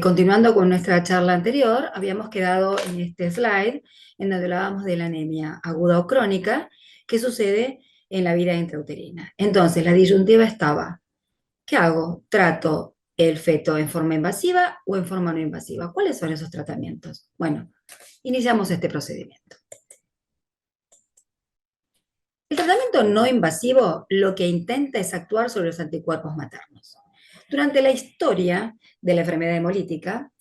Continuando con nuestra charla anterior, habíamos quedado en este slide en donde hablábamos de la anemia aguda o crónica que sucede en la vida intrauterina. Entonces, la disyuntiva estaba, ¿qué hago? ¿Trato el feto en forma invasiva o en forma no invasiva? ¿Cuáles son esos tratamientos? Bueno, iniciamos este procedimiento. El tratamiento no invasivo lo que intenta es actuar sobre los anticuerpos maternos. Durante la historia de la enfermedad hemolítica,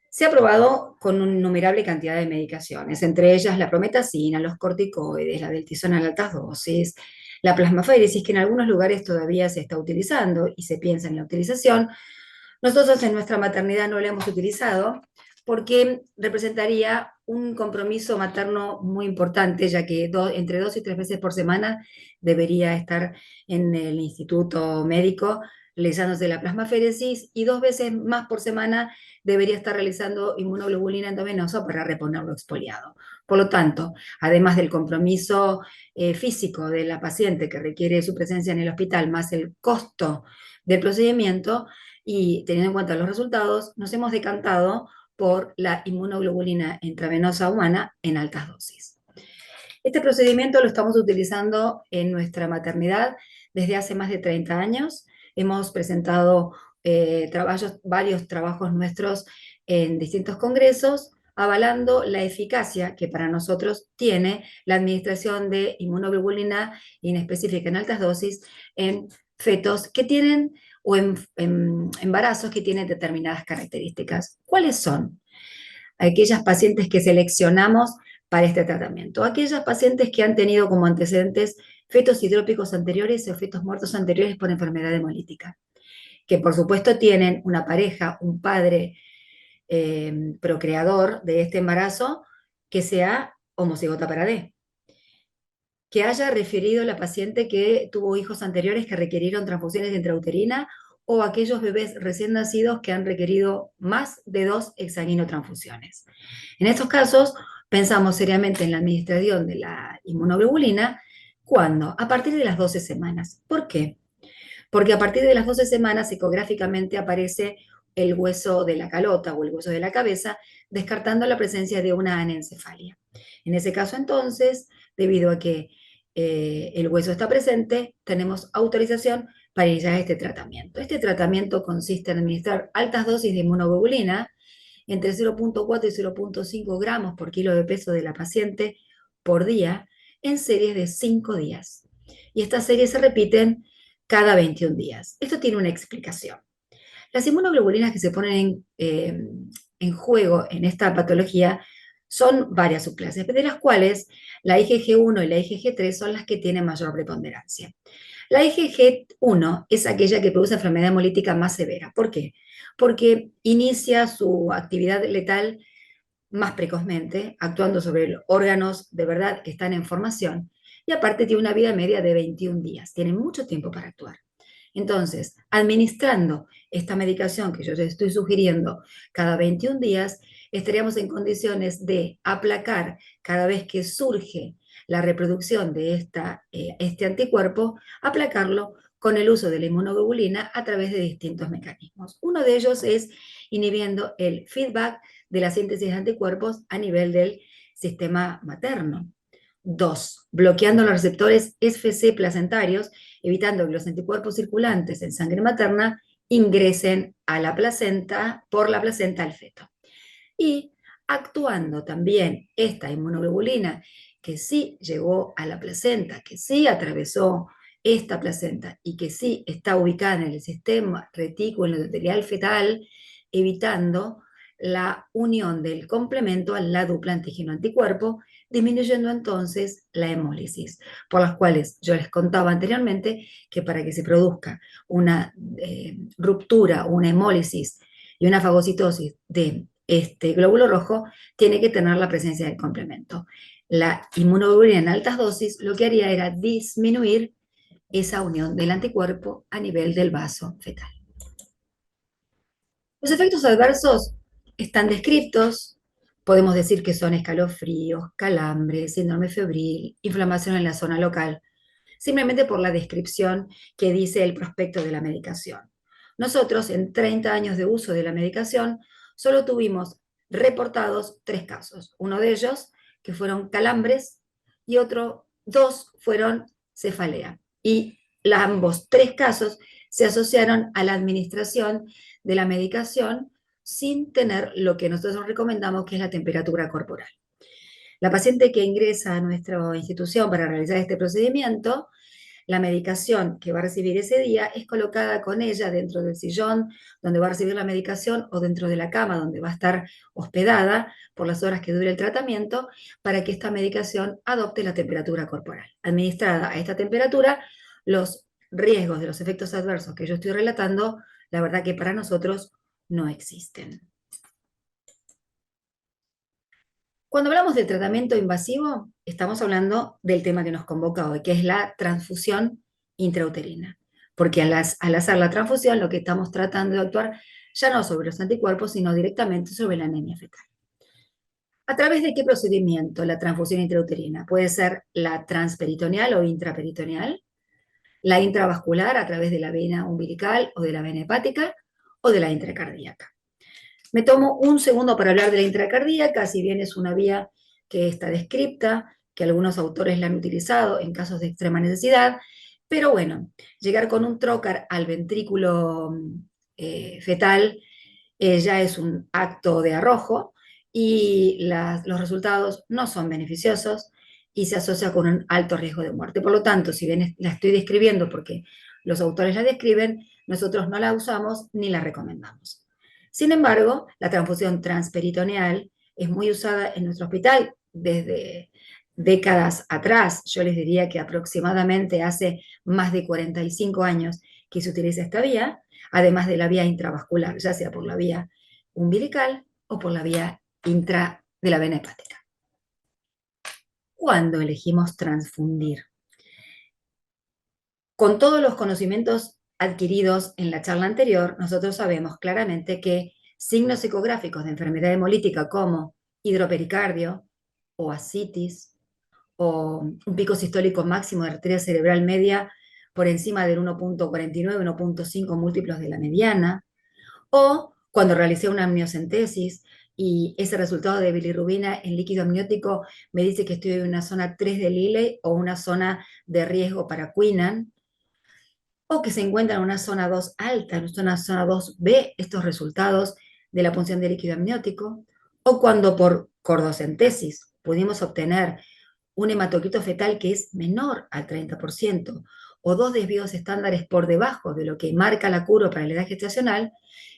se ha probado con una innumerable cantidad de medicaciones, entre ellas la prometacina, los corticoides, la deltisona en altas dosis, la plasmaféresis, que en algunos lugares todavía se está utilizando y se piensa en la utilización. Nosotros en nuestra maternidad no la hemos utilizado porque representaría un compromiso materno muy importante, ya que entre 2 y 3 veces por semana debería estar en el instituto médico realizándose la plasmaféresis y 2 veces más por semana debería estar realizando inmunoglobulina endovenosa para reponer lo expoliado. Por lo tanto, además del compromiso físico de la paciente que requiere su presencia en el hospital, más el costo del procedimiento, y teniendo en cuenta los resultados, nos hemos decantado por la inmunoglobulina intravenosa humana en altas dosis. Este procedimiento lo estamos utilizando en nuestra maternidad desde hace más de 30 años. Hemos presentado varios trabajos nuestros en distintos congresos, avalando la eficacia que para nosotros tiene la administración de inmunoglobulina inespecífica en altas dosis en fetos que tienen o en embarazos que tienen determinadas características. ¿Cuáles son? Aquellas pacientes que seleccionamos para este tratamiento. Aquellas pacientes que han tenido como antecedentes fetos hidrópicos anteriores o fetos muertos anteriores por enfermedad hemolítica, que por supuesto tienen una pareja, un padre procreador de este embarazo que sea homocigota para D, que haya referido la paciente que tuvo hijos anteriores que requirieron transfusiones intrauterina o aquellos bebés recién nacidos que han requerido más de 2 hexaguinotransfusiones. En estos casos, pensamos seriamente en la administración de la inmunoglobulina cuando, a partir de las 12 semanas. ¿Por qué? Porque a partir de las 12 semanas ecográficamente aparece el hueso de la calota o el hueso de la cabeza, descartando la presencia de una anencefalia. En ese caso, entonces, debido a que el hueso está presente, tenemos autorización para iniciar este tratamiento. Este tratamiento consiste en administrar altas dosis de inmunoglobulina, entre 0,4 y 0,5 gramos por kilo de peso de la paciente por día, en series de 5 días. Y estas series se repiten cada 21 días. Esto tiene una explicación. Las inmunoglobulinas que se ponen en juego en esta patología son varias subclases, de las cuales la IgG1 y la IgG3 son las que tienen mayor preponderancia. La IgG1 es aquella que produce enfermedad hemolítica más severa. ¿Por qué? Porque inicia su actividad letal más precozmente, actuando sobre órganos de verdad que están en formación, y aparte tiene una vida media de 21 días, tiene mucho tiempo para actuar. Entonces, administrando esta medicación que yo les estoy sugiriendo cada 21 días, estaríamos en condiciones de aplacar cada vez que surge la reproducción de este anticuerpo, aplacarlo con el uso de la inmunoglobulina a través de distintos mecanismos. Uno de ellos es inhibiendo el feedback de la síntesis de anticuerpos a nivel del sistema materno. 2, bloqueando los receptores FC placentarios, evitando que los anticuerpos circulantes en sangre materna ingresen a la placenta, por la placenta al feto. Y actuando también esta inmunoglobulina que sí llegó a la placenta, que sí atravesó esta placenta y que sí está ubicada en el sistema retículo endotelial fetal, evitando la unión del complemento a la dupla antígeno-anticuerpo, disminuyendo entonces la hemólisis, por las cuales yo les contaba anteriormente que para que se produzca una ruptura, una hemólisis y una fagocitosis de este glóbulo rojo, tiene que tener la presencia del complemento. La inmunoglobulina en altas dosis lo que haría era disminuir esa unión del anticuerpo a nivel del vaso fetal. Los efectos adversos están descritos, podemos decir que son escalofríos, calambres, síndrome febril, inflamación en la zona local, simplemente por la descripción que dice el prospecto de la medicación. Nosotros, en 30 años de uso de la medicación, solo tuvimos reportados 3 casos. Uno de ellos, que fueron calambres, y dos fueron cefalea. Y ambos 3 casos se asociaron a la administración de la medicación sin tener lo que nosotros recomendamos, que es la temperatura corporal. La paciente que ingresa a nuestra institución para realizar este procedimiento, la medicación que va a recibir ese día es colocada con ella dentro del sillón donde va a recibir la medicación o dentro de la cama donde va a estar hospedada por las horas que dure el tratamiento, para que esta medicación adopte la temperatura corporal. Administrada a esta temperatura, los riesgos de los efectos adversos que yo estoy relatando, la verdad que para nosotros no existen. Cuando hablamos del tratamiento invasivo, estamos hablando del tema que nos convoca hoy, que es la transfusión intrauterina. Porque al hacer la transfusión, lo que estamos tratando de actuar ya no sobre los anticuerpos, sino directamente sobre la anemia fetal. ¿A través de qué procedimiento la transfusión intrauterina? Puede ser la transperitoneal o intraperitoneal, la intravascular a través de la vena umbilical o de la vena hepática, o de la intracardíaca. Me tomo un segundo para hablar de la intracardíaca, si bien es una vía que está descripta, que algunos autores la han utilizado en casos de extrema necesidad, pero bueno, llegar con un trocar al ventrículo fetal ya es un acto de arrojo, y los resultados no son beneficiosos y se asocia con un alto riesgo de muerte. Por lo tanto, si bien la estoy describiendo porque los autores la describen, nosotros no la usamos ni la recomendamos. Sin embargo, la transfusión transperitoneal es muy usada en nuestro hospital desde décadas atrás. Yo les diría que aproximadamente hace más de 45 años que se utiliza esta vía, además de la vía intravascular, ya sea por la vía umbilical o por la vía intra de la vena hepática. ¿Cuándo elegimos transfundir? Con todos los conocimientos adquiridos en la charla anterior, nosotros sabemos claramente que signos ecográficos de enfermedad hemolítica como hidropericardio o ascitis o un pico sistólico máximo de arteria cerebral media por encima del 1.49, 1.5 múltiplos de la mediana, o cuando realicé una amniocentesis y ese resultado de bilirrubina en líquido amniótico me dice que estoy en una zona 3 de Lilley o una zona de riesgo para Queenan, o que se encuentra en una zona 2 alta, en una zona 2B, estos resultados de la punción de líquido amniótico, o cuando por cordocentesis pudimos obtener un hematocrito fetal que es menor al 30%, o dos desvíos estándares por debajo de lo que marca la curva para la edad gestacional,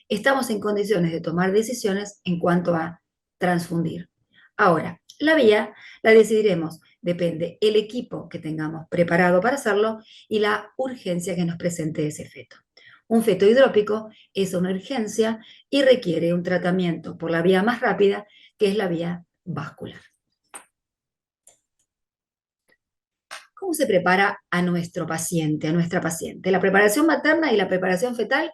estamos en condiciones de tomar decisiones en cuanto a transfundir. Ahora, la vía la decidiremos, depende el equipo que tengamos preparado para hacerlo y la urgencia que nos presente ese feto. Un feto hidrópico es una urgencia y requiere un tratamiento por la vía más rápida, que es la vía vascular. ¿Cómo se prepara a nuestro paciente, a nuestra paciente? La preparación materna y la preparación fetal,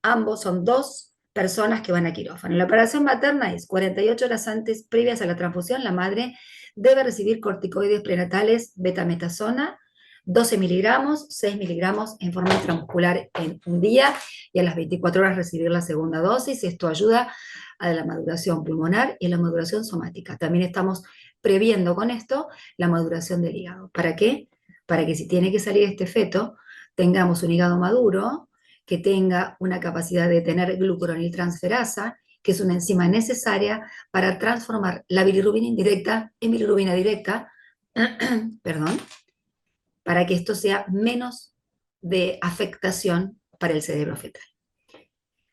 ambos son dos personas que van a quirófano. La preparación materna es 48 horas antes, previas a la transfusión, la madre debe recibir corticoides prenatales betametasona, 12 miligramos, 6 miligramos en forma intramuscular en un día, y a las 24 horas recibir la segunda dosis. Esto ayuda a la maduración pulmonar y a la maduración somática. También estamos previendo con esto la maduración del hígado. ¿Para qué? Para que si tiene que salir este feto, tengamos un hígado maduro, que tenga una capacidad de tener glucuroniltransferasa, que es una enzima necesaria para transformar la bilirrubina indirecta en bilirrubina directa, perdón, para que esto sea menos de afectación para el cerebro fetal.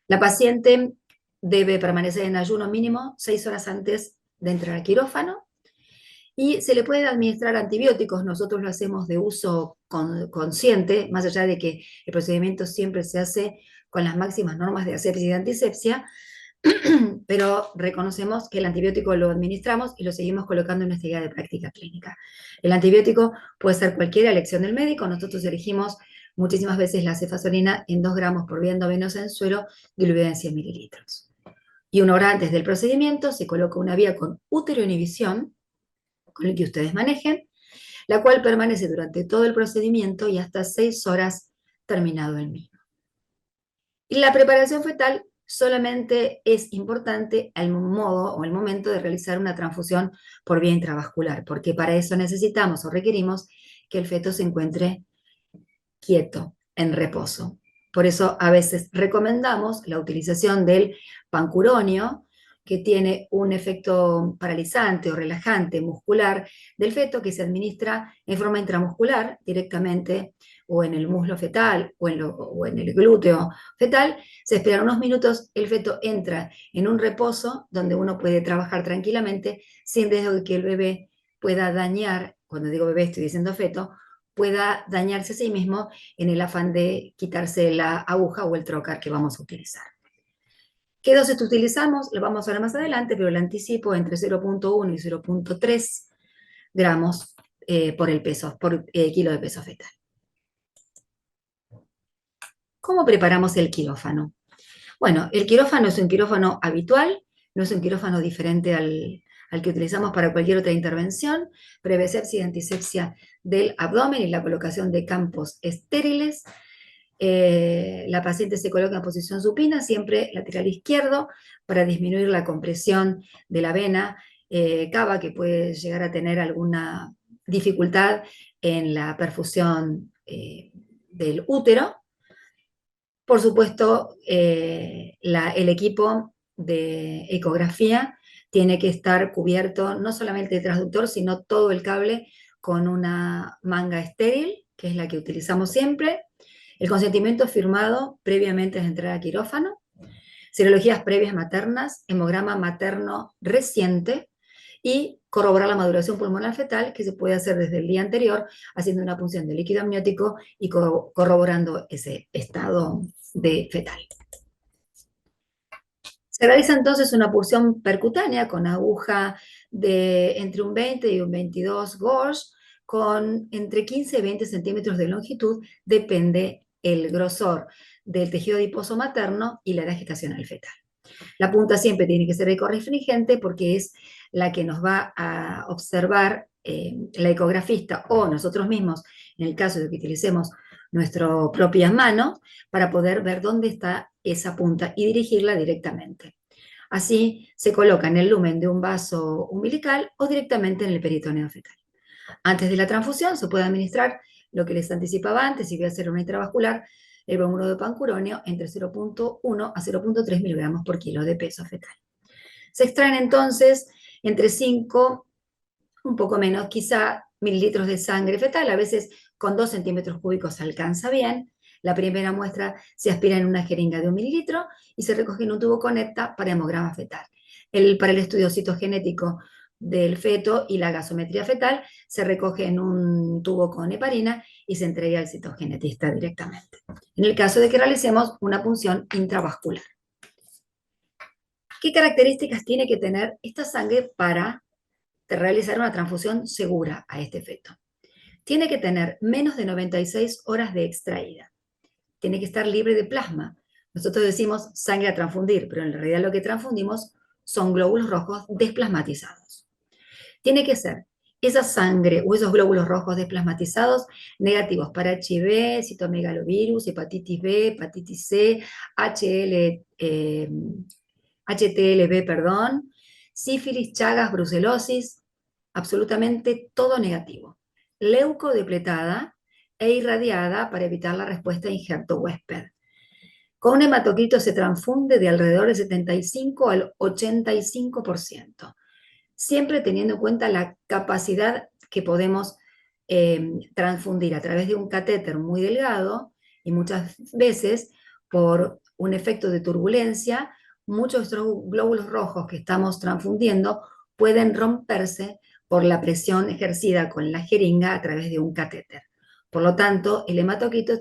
La paciente debe permanecer en ayuno mínimo 6 horas antes de entrar al quirófano, y se le puede administrar antibióticos. Nosotros lo hacemos de uso consciente, más allá de que el procedimiento siempre se hace con las máximas normas de asepsia y de antisepsia, pero reconocemos que el antibiótico lo administramos y lo seguimos colocando en nuestra guía de práctica clínica. El antibiótico puede ser cualquiera, elección del médico. Nosotros elegimos muchísimas veces la cefazolina en 2 gramos por vía endovenosa en suero, diluida en 100 mililitros. Y 1 hora antes del procedimiento se coloca una vía con uteroinhibición, con el que ustedes manejen, la cual permanece durante todo el procedimiento y hasta 6 horas terminado el mismo. Y la preparación fetal solamente es importante al modo o el momento de realizar una transfusión por vía intravascular, porque para eso necesitamos o requerimos que el feto se encuentre quieto, en reposo. Por eso a veces recomendamos la utilización del pancuronio, que tiene un efecto paralizante o relajante muscular del feto, que se administra en forma intramuscular directamente o en el muslo fetal o en el glúteo fetal. Se esperan unos minutos, el feto entra en un reposo donde uno puede trabajar tranquilamente sin riesgo de que el bebé pueda dañar, cuando digo bebé estoy diciendo feto, pueda dañarse a sí mismo en el afán de quitarse la aguja o el trocar que vamos a utilizar. ¿Qué dosis utilizamos? Lo vamos a ver más adelante, pero le anticipo entre 0,1 y 0,3 gramos por kilo de peso fetal. ¿Cómo preparamos el quirófano? Bueno, el quirófano es un quirófano habitual, no es un quirófano diferente al que utilizamos para cualquier otra intervención, previasepsia y antisepsia del abdomen y la colocación de campos estériles. La paciente se coloca en posición supina, siempre lateral izquierdo, para disminuir la compresión de la vena cava, que puede llegar a tener alguna dificultad en la perfusión del útero. Por supuesto, el equipo de ecografía tiene que estar cubierto no solamente el transductor, sino todo el cable con una manga estéril, que es la que utilizamos siempre. El consentimiento firmado previamente de entrar a quirófano. Serologías previas maternas, hemograma materno reciente y corroborar la maduración pulmonar fetal, que se puede hacer desde el día anterior, haciendo una punción de líquido amniótico y corroborando ese estado de fetal. Se realiza entonces una punción percutánea con aguja de entre un 20 y un 22 gauge, con entre 15 y 20 centímetros de longitud, depende el grosor del tejido adiposo materno y la edad gestacional fetal. La punta siempre tiene que ser ecorrefringente porque es la que nos va a observar la ecografista o nosotros mismos, en el caso de que utilicemos nuestras propias manos, para poder ver dónde está esa punta y dirigirla directamente. Así se coloca en el lumen de un vaso umbilical o directamente en el peritoneo fetal. Antes de la transfusión se puede administrar lo que les anticipaba antes, si voy a hacer una intravascular, el bromuro de pancuronio entre 0,1 a 0,3 miligramos por kilo de peso fetal. Se extraen entonces entre 5, un poco menos, quizá mililitros de sangre fetal, a veces con 2 centímetros cúbicos alcanza bien. La primera muestra se aspira en una jeringa de 1 mililitro y se recoge en un tubo conecta para hemograma fetal. Para el estudio citogenético del feto y la gasometría fetal se recoge en un tubo con heparina y se entrega al citogenetista directamente. En el caso de que realicemos una punción intravascular. ¿Qué características tiene que tener esta sangre para realizar una transfusión segura a este feto? Tiene que tener menos de 96 horas de extraída. Tiene que estar libre de plasma. Nosotros decimos sangre a transfundir, pero en realidad lo que transfundimos son glóbulos rojos desplasmatizados. Tiene que ser esa sangre o esos glóbulos rojos desplasmatizados negativos para HIV, citomegalovirus, hepatitis B, hepatitis C, HTLV, perdón, sífilis, chagas, brucelosis, absolutamente todo negativo. Leucodepletada e irradiada para evitar la respuesta a injerto huésped. Con un hematocrito se transfunde de alrededor del 75 al 85%, siempre teniendo en cuenta la capacidad que podemos transfundir a través de un catéter muy delgado y muchas veces por un efecto de turbulencia, muchos de estos glóbulos rojos que estamos transfundiendo pueden romperse por la presión ejercida con la jeringa a través de un catéter. Por lo tanto, el hematocrito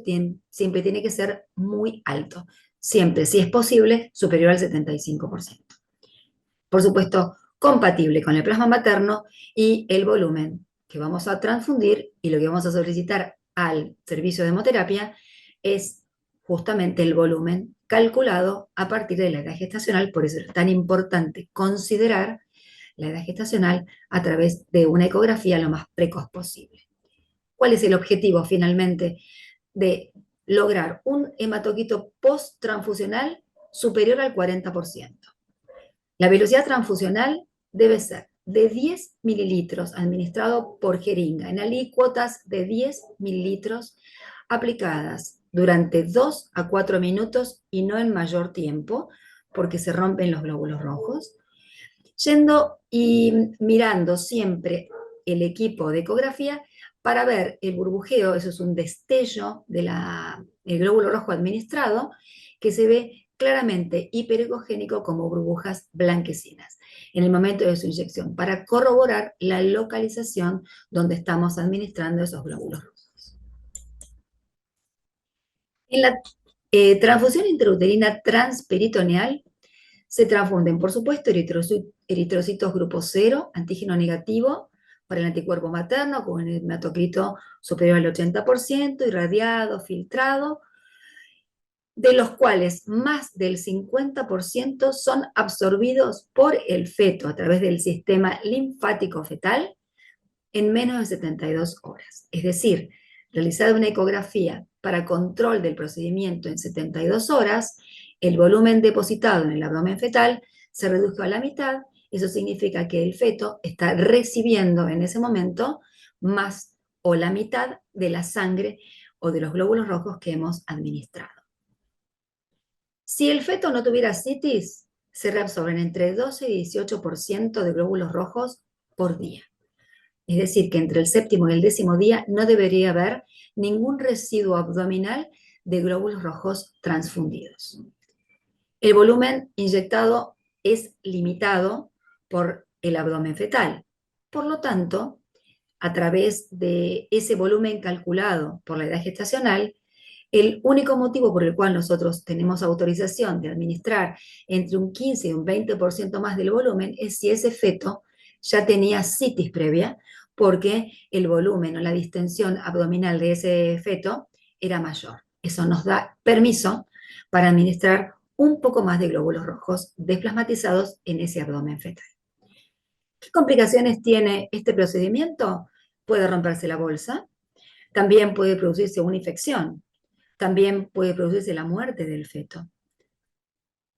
siempre tiene que ser muy alto, siempre, si es posible, superior al 75%. Por supuesto, compatible con el plasma materno y el volumen que vamos a transfundir y lo que vamos a solicitar al servicio de hemoterapia es justamente el volumen calculado a partir de la edad gestacional. Por eso es tan importante considerar la edad gestacional a través de una ecografía lo más precoz posible. ¿Cuál es el objetivo finalmente de lograr un hematocrito post-transfusional superior al 40%. La velocidad transfusional debe ser de 10 mililitros administrado por jeringa en alícuotas de 10 mililitros aplicadas durante 2 a 4 minutos y no en mayor tiempo, porque se rompen los glóbulos rojos, yendo y mirando siempre el equipo de ecografía para ver el burbujeo. Eso es un destello del glóbulo rojo administrado, que se ve claramente hiperecogénico como burbujas blanquecinas en el momento de su inyección, para corroborar la localización donde estamos administrando esos glóbulos rojos. En la transfusión intrauterina transperitoneal se transfunden, por supuesto, eritrocitos grupo 0, antígeno negativo para el anticuerpo materno, con el hematocrito superior al 80%, irradiado, filtrado, de los cuales más del 50% son absorbidos por el feto a través del sistema linfático fetal en menos de 72 horas. Es decir, realizada una ecografía para control del procedimiento en 72 horas, el volumen depositado en el abdomen fetal se redujo a la mitad. Eso significa que el feto está recibiendo en ese momento más o la mitad de la sangre o de los glóbulos rojos que hemos administrado. Si el feto no tuviera citis, se reabsorben entre 12 y 18% de glóbulos rojos por día. Es decir, que entre el séptimo y el 10.º día no debería haber ningún residuo abdominal de glóbulos rojos transfundidos. El volumen inyectado es limitado por el abdomen fetal. Por lo tanto, a través de ese volumen calculado por la edad gestacional, el único motivo por el cual nosotros tenemos autorización de administrar entre un 15 y un 20% más del volumen es si ese feto ya tenía citis previa, porque el volumen o la distensión abdominal de ese feto era mayor. Eso nos da permiso para administrar un poco más de glóbulos rojos desplasmatizados en ese abdomen fetal. ¿Qué complicaciones tiene este procedimiento? Puede romperse la bolsa, también puede producirse una infección, también puede producirse la muerte del feto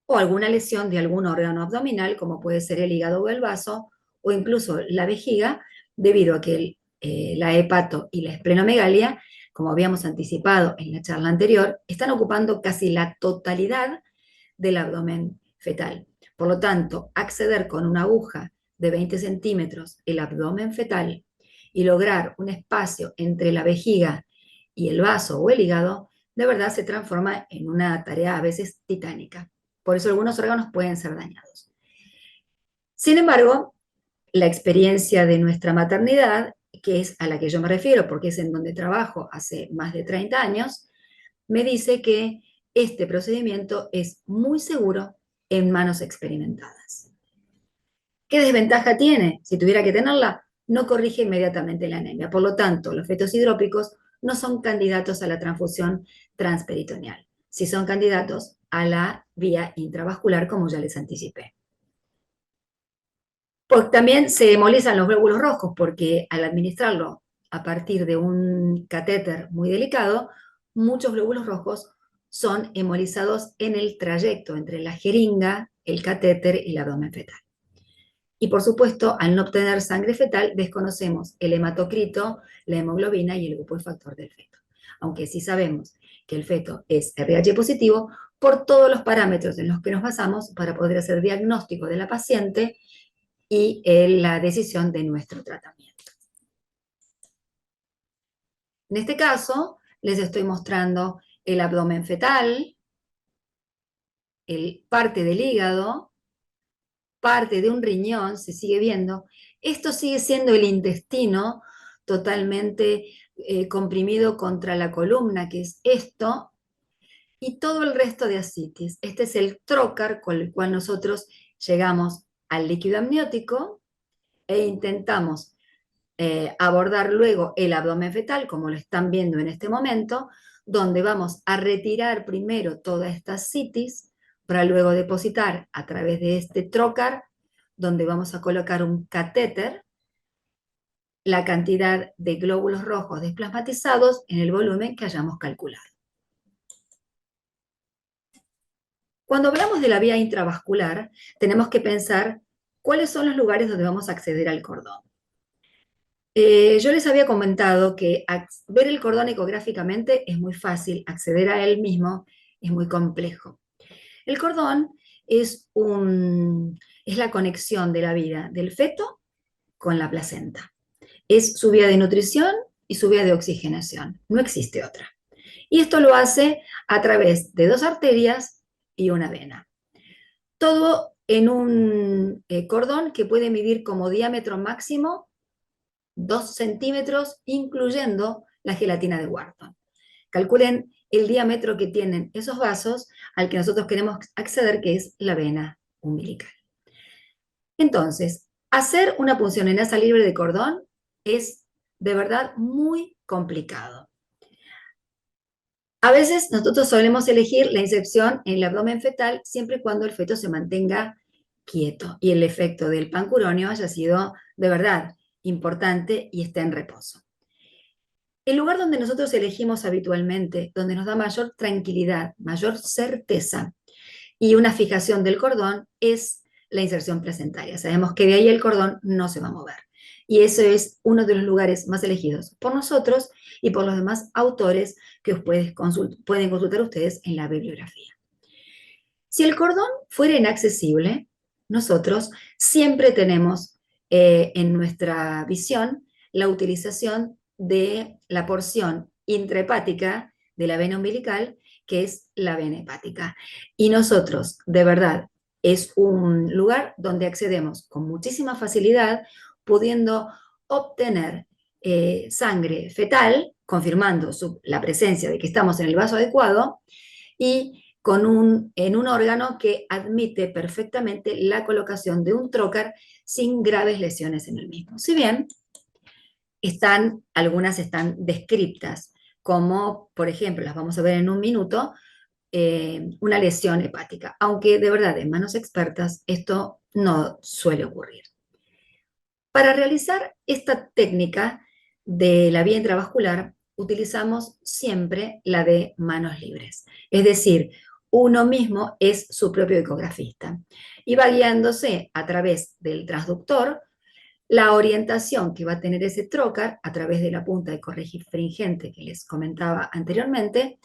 o alguna lesión de algún órgano abdominal, como puede ser el hígado o el vaso, o incluso la vejiga, debido a que la hepato y la esplenomegalia, como habíamos anticipado en la charla anterior, están ocupando casi la totalidad del abdomen fetal. Por lo tanto, acceder con una aguja de 20 centímetros el abdomen fetal y lograr un espacio entre la vejiga y el vaso o el hígado, de verdad se transforma en una tarea a veces titánica. Por eso algunos órganos pueden ser dañados. Sin embargo, la experiencia de nuestra maternidad, que es a la que yo me refiero porque es en donde trabajo hace más de 30 años, me dice que este procedimiento es muy seguro en manos experimentadas. ¿Qué desventaja tiene? Si tuviera que tenerla, no corrige inmediatamente la anemia. Por lo tanto, los fetos hidrópicos no son candidatos a la transfusión transperitoneal. Sí son candidatos a la vía intravascular, como ya les anticipé. Pues también se hemolizan los glóbulos rojos porque al administrarlo a partir de un catéter muy delicado, muchos glóbulos rojos son hemolizados en el trayecto entre la jeringa, el catéter y el abdomen fetal. Y por supuesto, al no obtener sangre fetal, desconocemos el hematocrito, la hemoglobina y el grupo de factor del feto. Aunque sí sabemos que el feto es RH positivo por todos los parámetros en los que nos basamos para poder hacer diagnóstico de la paciente y la decisión de nuestro tratamiento. En este caso, les estoy mostrando el abdomen fetal, parte del hígado, parte de un riñón, se sigue viendo. Esto sigue siendo el intestino totalmente comprimido contra la columna, que es esto, y todo el resto de ascitis. Este es el trocar con el cual nosotros llegamos al líquido amniótico e intentamos abordar luego el abdomen fetal, como lo están viendo en este momento, donde vamos a retirar primero toda esta ascitis para luego depositar a través de este trocar, donde vamos a colocar un catéter, la cantidad de glóbulos rojos desplasmatizados en el volumen que hayamos calculado. Cuando hablamos de la vía intravascular, tenemos que pensar cuáles son los lugares donde vamos a acceder al cordón. Yo les había comentado que ver el cordón ecográficamente es muy fácil, acceder a él mismo es muy complejo. El cordón es la conexión de la vida del feto con la placenta. Es su vía de nutrición y su vía de oxigenación. No existe otra. Y esto lo hace a través de dos arterias y una vena. Todo en un cordón que puede medir como diámetro máximo 2 centímetros, incluyendo la gelatina de Wharton. Calculen el diámetro que tienen esos vasos al que nosotros queremos acceder, que es la vena umbilical. Entonces, hacer una punción en asa libre de cordón es de verdad muy complicado. A veces nosotros solemos elegir la inserción en el abdomen fetal siempre y cuando el feto se mantenga quieto y el efecto del pancuronio haya sido de verdad importante y esté en reposo. El lugar donde nosotros elegimos habitualmente, donde nos da mayor tranquilidad, mayor certeza y una fijación del cordón es la inserción placentaria. Sabemos que de ahí el cordón no se va a mover. Y eso es uno de los lugares más elegidos por nosotros y por los demás autores que pueden consultar ustedes en la bibliografía. Si el cordón fuera inaccesible, nosotros siempre tenemos en nuestra visión la utilización de la porción intrahepática de la vena umbilical, que es la vena hepática. Y nosotros, de verdad, es un lugar donde accedemos con muchísima facilidad, pudiendo obtener sangre fetal, confirmando la presencia de que estamos en el vaso adecuado, y en un órgano que admite perfectamente la colocación de un trocar sin graves lesiones en el mismo. Si bien algunas están descriptas, como por ejemplo, las vamos a ver en un minuto, una lesión hepática, aunque de verdad en manos expertas esto no suele ocurrir. Para realizar esta técnica de la vía intravascular, utilizamos siempre la de manos libres, es decir, uno mismo es su propio ecografista y va guiándose a través del transductor la orientación que va a tener ese trocar a través de la punta de corregifringente que les comentaba anteriormente,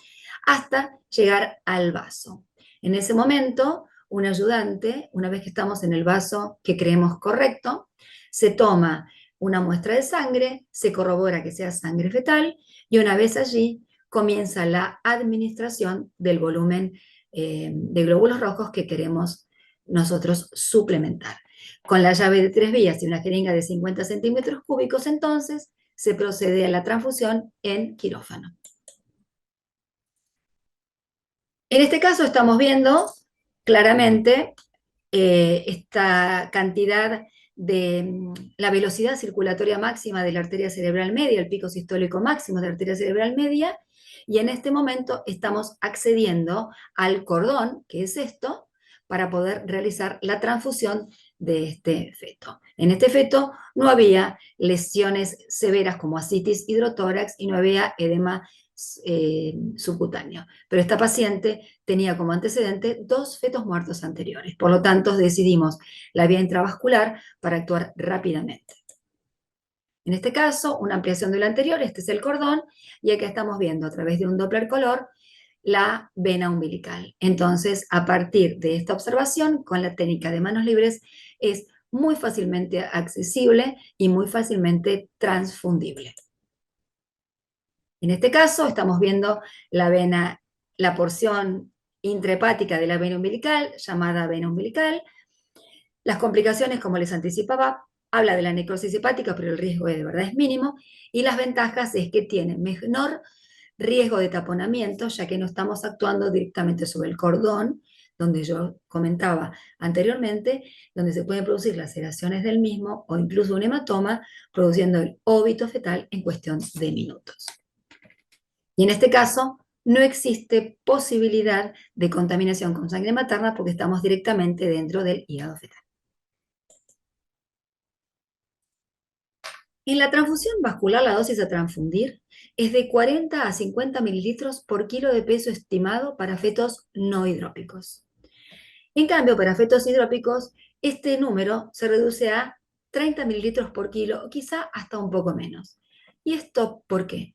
hasta llegar al vaso. En ese momento, un ayudante, una vez que estamos en el vaso que creemos correcto, se toma una muestra de sangre, se corrobora que sea sangre fetal y una vez allí comienza la administración del volumen de glóbulos rojos que queremos nosotros suplementar. Con la llave de 3 vías y una jeringa de 50 centímetros cúbicos, entonces, se procede a la transfusión en quirófano. En este caso estamos viendo claramente esta cantidad de la velocidad circulatoria máxima de la arteria cerebral media, el pico sistólico máximo de la arteria cerebral media, y en este momento estamos accediendo al cordón, que es esto, para poder realizar la transfusión de este feto. En este feto no había lesiones severas como ascitis hidrotórax y no había edema subcutáneo, pero esta paciente tenía como antecedente 2 fetos muertos anteriores. Por lo tanto, decidimos la vía intravascular para actuar rápidamente. En este caso, una ampliación de lo anterior, este es el cordón, y acá estamos viendo a través de un Doppler color la vena umbilical. Entonces, a partir de esta observación, con la técnica de manos libres, es muy fácilmente accesible y muy fácilmente transfundible. En este caso, estamos viendo la porción intrahepática de la vena umbilical, llamada vena umbilical. Las complicaciones, como les anticipaba, habla de la necrosis hepática, pero el riesgo de verdad es mínimo. Y las ventajas es que tiene menor riesgo de taponamiento, ya que no estamos actuando directamente sobre el cordón, donde yo comentaba anteriormente, donde se pueden producir laceraciones del mismo o incluso un hematoma, produciendo el óbito fetal en cuestión de minutos. Y en este caso, no existe posibilidad de contaminación con sangre materna porque estamos directamente dentro del hígado fetal. En la transfusión vascular, la dosis a transfundir es de 40 a 50 mililitros por kilo de peso estimado para fetos no hidrópicos. En cambio, para fetos hidrópicos, este número se reduce a 30 mililitros por kilo, o quizá hasta un poco menos. ¿Y esto por qué?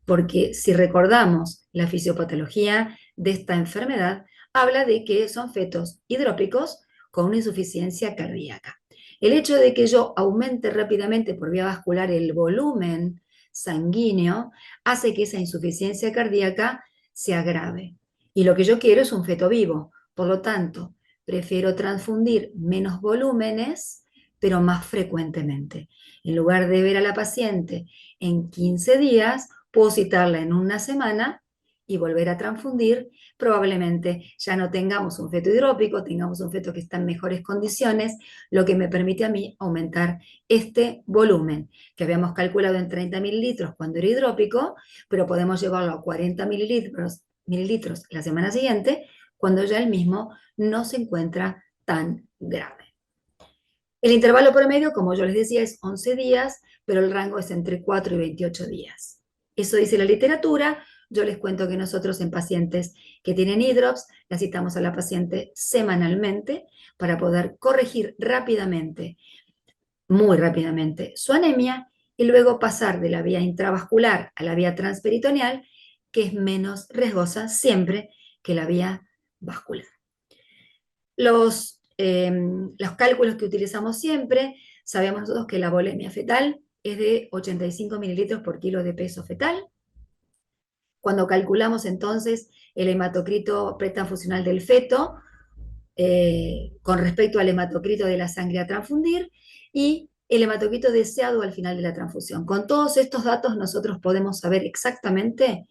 Porque si recordamos la fisiopatología de esta enfermedad, habla de que son fetos hidrópicos con una insuficiencia cardíaca. El hecho de que yo aumente rápidamente por vía vascular el volumen sanguíneo hace que esa insuficiencia cardíaca se agrave. Y lo que yo quiero es un feto vivo. Por lo tanto, prefiero transfundir menos volúmenes, pero más frecuentemente. En lugar de ver a la paciente en 15 días, puedo citarla en una semana y volver a transfundir. Probablemente ya no tengamos un feto hidrópico, tengamos un feto que está en mejores condiciones, lo que me permite a mí aumentar este volumen, que habíamos calculado en 30 mililitros cuando era hidrópico, pero podemos llevarlo a 40 mililitros la semana siguiente, cuando ya el mismo no se encuentra tan grave. El intervalo promedio, como yo les decía, es 11 días, pero el rango es entre 4 y 28 días. Eso dice la literatura. Yo les cuento que nosotros en pacientes que tienen hidrops, la citamos a la paciente semanalmente para poder corregir rápidamente, muy rápidamente, su anemia y luego pasar de la vía intravascular a la vía transperitoneal, que es menos riesgosa siempre que la vía vascular. Los cálculos que utilizamos siempre, sabemos nosotros que la volemia fetal es de 85 mililitros por kilo de peso fetal. Cuando calculamos entonces el hematocrito pretransfusional del feto con respecto al hematocrito de la sangre a transfundir y el hematocrito deseado al final de la transfusión. Con todos estos datos nosotros podemos saber exactamente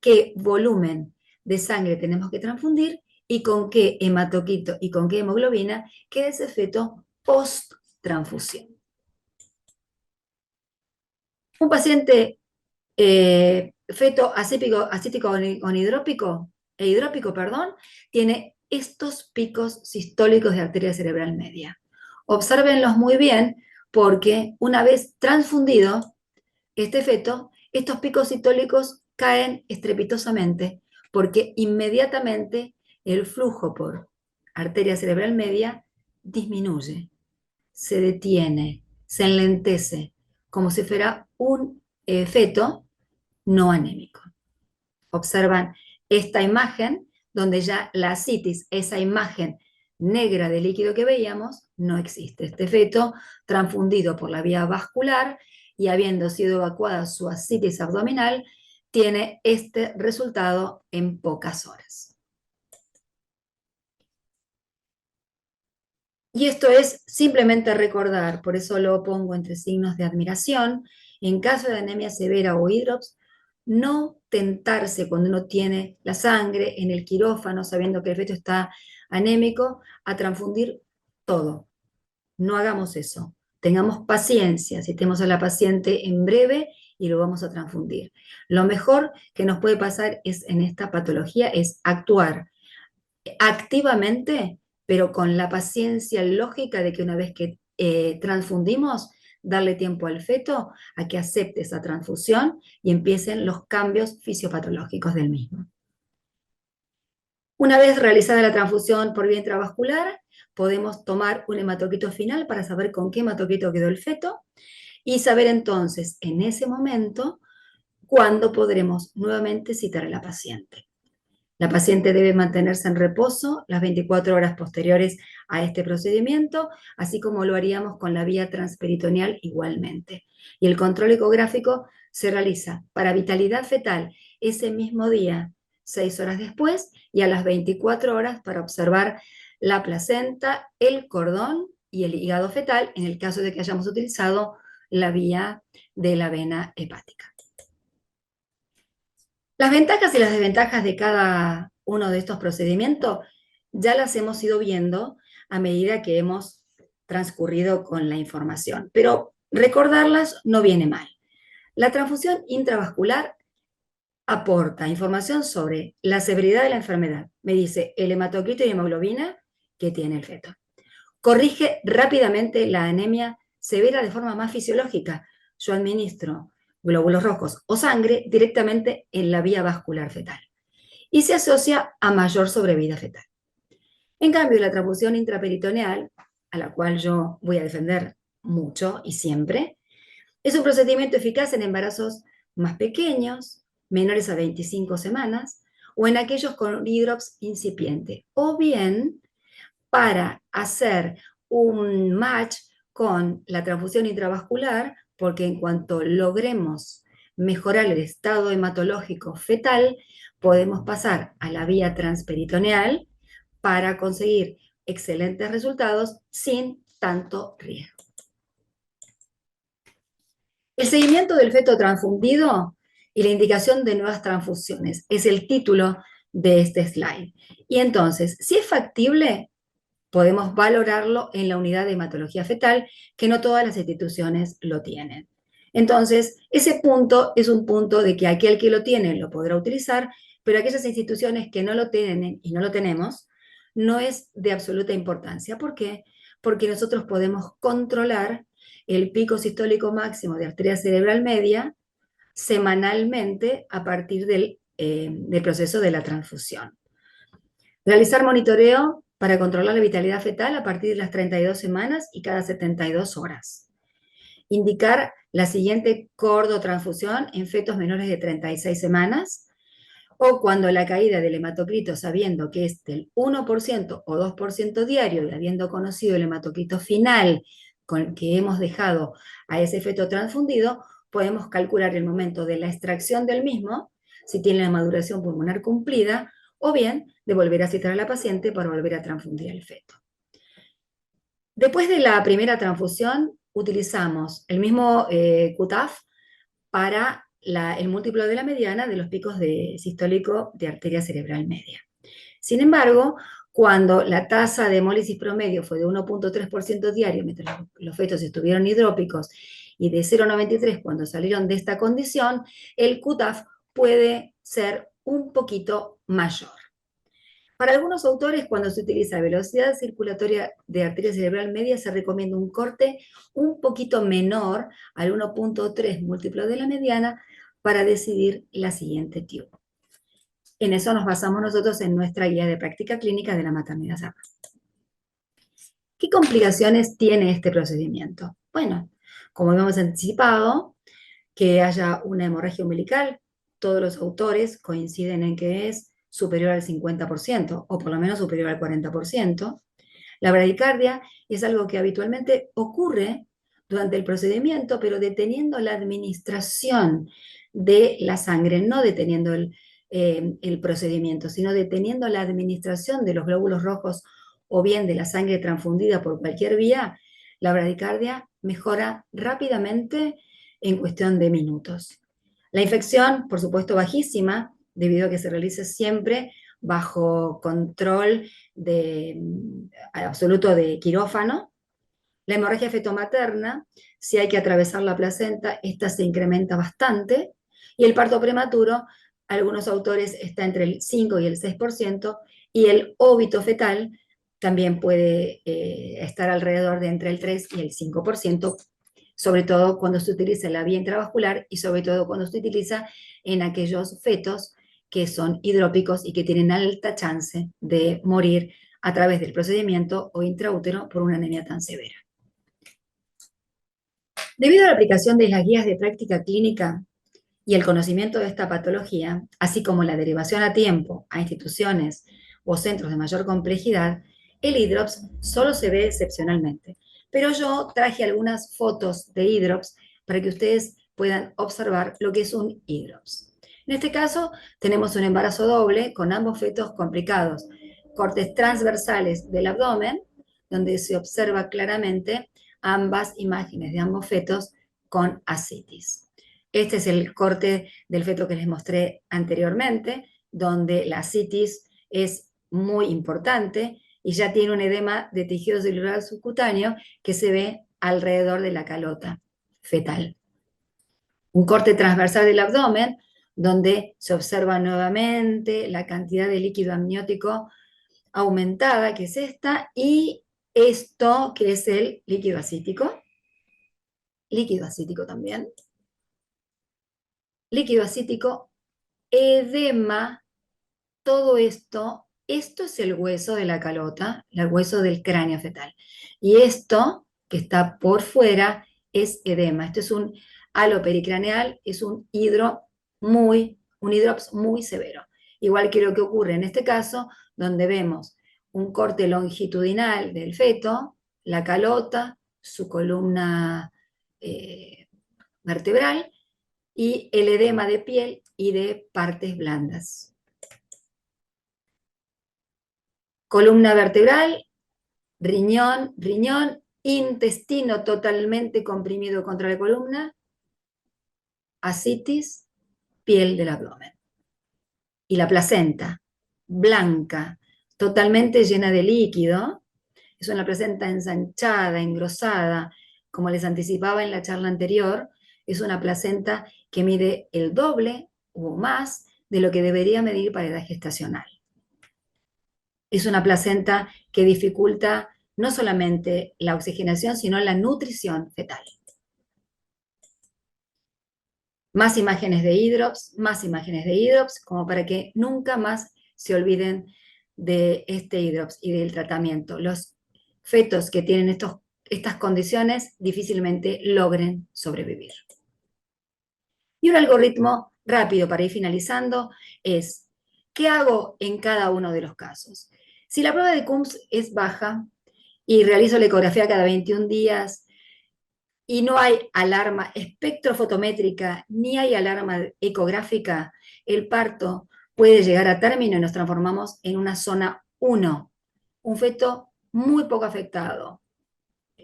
qué volumen de sangre tenemos que transfundir y con qué hematocrito y con qué hemoglobina queda ese feto post-transfusión. Un paciente feto acítico onhidrópico, hidrópico, perdón, tiene estos picos sistólicos de arteria cerebral media. Obsérvenlos muy bien porque una vez transfundido este feto, estos picos sistólicos caen estrepitosamente porque inmediatamente el flujo por arteria cerebral media disminuye, se detiene, se enlentece, como si fuera un feto no anémico. Observan esta imagen donde ya la ascitis, esa imagen negra de líquido que veíamos, no existe. Este feto, transfundido por la vía vascular y habiendo sido evacuada su ascitis abdominal, tiene este resultado en pocas horas. Y esto es simplemente recordar, por eso lo pongo entre signos de admiración, en caso de anemia severa o hidrops, no tentarse cuando uno tiene la sangre en el quirófano, sabiendo que el feto está anémico, a transfundir todo. No hagamos eso. Tengamos paciencia, citemos a la paciente en breve y lo vamos a transfundir. Lo mejor que nos puede pasar es en esta patología es actuar activamente, pero con la paciencia lógica de que una vez que transfundimos, darle tiempo al feto a que acepte esa transfusión y empiecen los cambios fisiopatológicos del mismo. Una vez realizada la transfusión por vía intravascular, podemos tomar un hematocrito final para saber con qué hematocrito quedó el feto y saber entonces en ese momento cuándo podremos nuevamente citar a la paciente. La paciente debe mantenerse en reposo las 24 horas posteriores a este procedimiento, así como lo haríamos con la vía transperitoneal igualmente. Y el control ecográfico se realiza para vitalidad fetal ese mismo día, 6 horas después, y a las 24 horas para observar la placenta, el cordón y el hígado fetal, en el caso de que hayamos utilizado la vía de la vena hepática. Las ventajas y las desventajas de cada uno de estos procedimientos ya las hemos ido viendo a medida que hemos transcurrido con la información, pero recordarlas no viene mal. La transfusión intravascular aporta información sobre la severidad de la enfermedad. Me dice el hematocrito y hemoglobina que tiene el feto. Corrige rápidamente la anemia severa de forma más fisiológica. Yo administro glóbulos rojos o sangre directamente en la vía vascular fetal y se asocia a mayor sobrevida fetal. En cambio, la transfusión intraperitoneal, a la cual yo voy a defender mucho y siempre, es un procedimiento eficaz en embarazos más pequeños, menores a 25 semanas, o en aquellos con hidrops incipiente, o bien para hacer un match con la transfusión intravascular, porque en cuanto logremos mejorar el estado hematológico fetal, podemos pasar a la vía transperitoneal para conseguir excelentes resultados sin tanto riesgo. El seguimiento del feto transfundido y la indicación de nuevas transfusiones es el título de este slide. Y entonces, si es factible, podemos valorarlo en la unidad de hematología fetal, que no todas las instituciones lo tienen. Entonces, ese punto es un punto de que aquel que lo tiene lo podrá utilizar, pero aquellas instituciones que no lo tienen y no lo tenemos, no es de absoluta importancia. ¿Por qué? Porque nosotros podemos controlar el pico sistólico máximo de arteria cerebral media semanalmente a partir del proceso de la transfusión. Realizar monitoreo para controlar la vitalidad fetal a partir de las 32 semanas y cada 72 horas. Indicar la siguiente cordotransfusión en fetos menores de 36 semanas o cuando la caída del hematocrito, sabiendo que es del 1% o 2% diario y habiendo conocido el hematocrito final con el que hemos dejado a ese feto transfundido, podemos calcular el momento de la extracción del mismo, si tiene la maduración pulmonar cumplida, o bien de volver a citar a la paciente para volver a transfundir el feto. Después de la primera transfusión, utilizamos el mismo CUTAF para el múltiplo de la mediana de los picos de sistólico de arteria cerebral media. Sin embargo, cuando la tasa de hemólisis promedio fue de 1,3% diario, mientras los fetos estuvieron hidrópicos, y de 0,93 cuando salieron de esta condición, el CUTAF puede ser un poquito mayor. Para algunos autores, cuando se utiliza velocidad circulatoria de arteria cerebral media, se recomienda un corte un poquito menor al 1,3 múltiplo de la mediana para decidir la siguiente TIU. En eso nos basamos nosotros en nuestra guía de práctica clínica de la maternidad cerrada. ¿Qué complicaciones tiene este procedimiento? Bueno, como hemos anticipado, que haya una hemorragia umbilical, todos los autores coinciden en que es superior al 50% o por lo menos superior al 40%. La bradicardia es algo que habitualmente ocurre durante el procedimiento, pero deteniendo la administración de la sangre, no deteniendo el procedimiento, sino deteniendo la administración de los glóbulos rojos o bien de la sangre transfundida por cualquier vía, la bradicardia mejora rápidamente en cuestión de minutos. La infección, por supuesto, bajísima, debido a que se realiza siempre bajo control absoluto de quirófano. La hemorragia fetomaterna, si hay que atravesar la placenta, esta se incrementa bastante. Y el parto prematuro, algunos autores está entre el 5 y el 6%, y el óbito fetal también puede estar alrededor de entre el 3 y el 5%, sobre todo cuando se utiliza la vía intravascular y sobre todo cuando se utiliza en aquellos fetos que son hidrópicos y que tienen alta chance de morir a través del procedimiento o intraútero por una anemia tan severa. Debido a la aplicación de las guías de práctica clínica y el conocimiento de esta patología, así como la derivación a tiempo a instituciones o centros de mayor complejidad, el hidrops solo se ve excepcionalmente. Pero yo traje algunas fotos de hidrops para que ustedes puedan observar lo que es un hidrops. En este caso, tenemos un embarazo doble con ambos fetos complicados, cortes transversales del abdomen, donde se observa claramente ambas imágenes de ambos fetos con ascitis. Este es el corte del feto que les mostré anteriormente, donde la ascitis es muy importante y ya tiene un edema de tejido celular subcutáneo que se ve alrededor de la calota fetal. Un corte transversal del abdomen, donde se observa nuevamente la cantidad de líquido amniótico aumentada, que es esta, y esto que es el líquido ascítico también, líquido ascítico, edema, todo esto Esto es el hueso de la calota, el hueso del cráneo fetal. Y esto, que está por fuera, es edema. Esto es un halo pericraneal, es un hidrops muy severo. Igual que lo que ocurre en este caso, donde vemos un corte longitudinal del feto, la calota, su columna vertebral y el edema de piel y de partes blandas. Columna vertebral, riñón, intestino totalmente comprimido contra la columna, ascitis, piel del abdomen. Y la placenta, blanca, totalmente llena de líquido, es una placenta ensanchada, engrosada, como les anticipaba en la charla anterior, es una placenta que mide el doble o más de lo que debería medir para edad gestacional. Es una placenta que dificulta no solamente la oxigenación, sino la nutrición fetal. Más imágenes de hidrops, como para que nunca más se olviden de este hidrops y del tratamiento. Los fetos que tienen estas condiciones difícilmente logren sobrevivir. Y un algoritmo rápido para ir finalizando es, ¿qué hago en cada uno de los casos? Si la prueba de Coombs es baja y realizo la ecografía cada 21 días y no hay alarma espectrofotométrica ni hay alarma ecográfica, el parto puede llegar a término y nos transformamos en una zona 1, un feto muy poco afectado,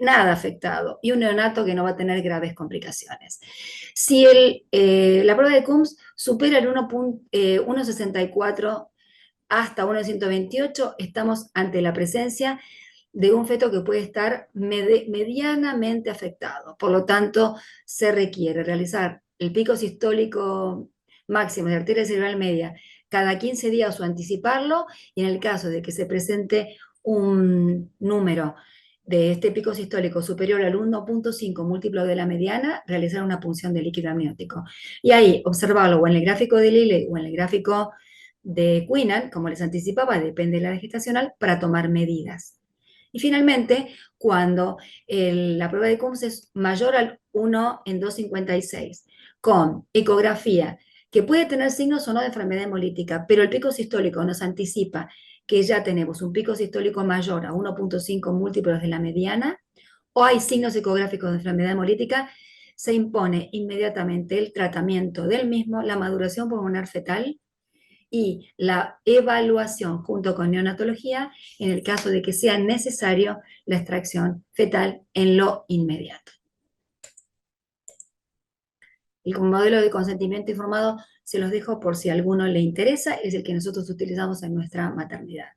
nada afectado, y un neonato que no va a tener graves complicaciones. Si la prueba de Coombs supera el 1,64 hasta 1,128, estamos ante la presencia de un feto que puede estar medianamente afectado. Por lo tanto, se requiere realizar el pico sistólico máximo de arteria cerebral media cada 15 días o anticiparlo, y en el caso de que se presente un número de este pico sistólico superior al 1,5 múltiplo de la mediana, realizar una punción de líquido amniótico. Y ahí observarlo o en el gráfico de Liley o en el gráfico de Quinnan, como les anticipaba, depende de la edad gestacional, para tomar medidas. Y finalmente, cuando la prueba de Coombs es mayor al 1 en 2,56, con ecografía, que puede tener signos o no de enfermedad hemolítica, pero el pico sistólico nos anticipa que ya tenemos un pico sistólico mayor a 1,5 múltiplos de la mediana, o hay signos ecográficos de enfermedad hemolítica, se impone inmediatamente el tratamiento del mismo, la maduración pulmonar fetal y la evaluación junto con neonatología en el caso de que sea necesario la extracción fetal en lo inmediato. El modelo de consentimiento informado se los dejo por si a alguno le interesa, es el que nosotros utilizamos en nuestra maternidad.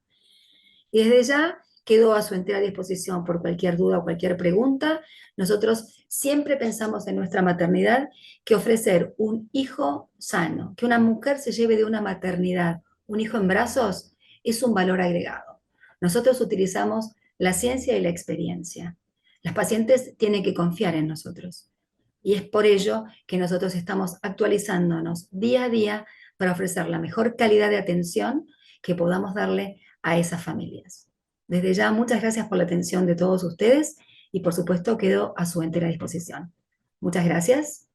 Y desde ya quedo a su entera disposición por cualquier duda o cualquier pregunta. Nosotros siempre pensamos en nuestra maternidad que ofrecer un hijo sano, que una mujer se lleve de una maternidad un hijo en brazos, es un valor agregado. Nosotros utilizamos la ciencia y la experiencia. Las pacientes tienen que confiar en nosotros. Y es por ello que nosotros estamos actualizándonos día a día para ofrecer la mejor calidad de atención que podamos darle a esas familias. Desde ya, muchas gracias por la atención de todos ustedes y por supuesto quedo a su entera disposición. Muchas gracias.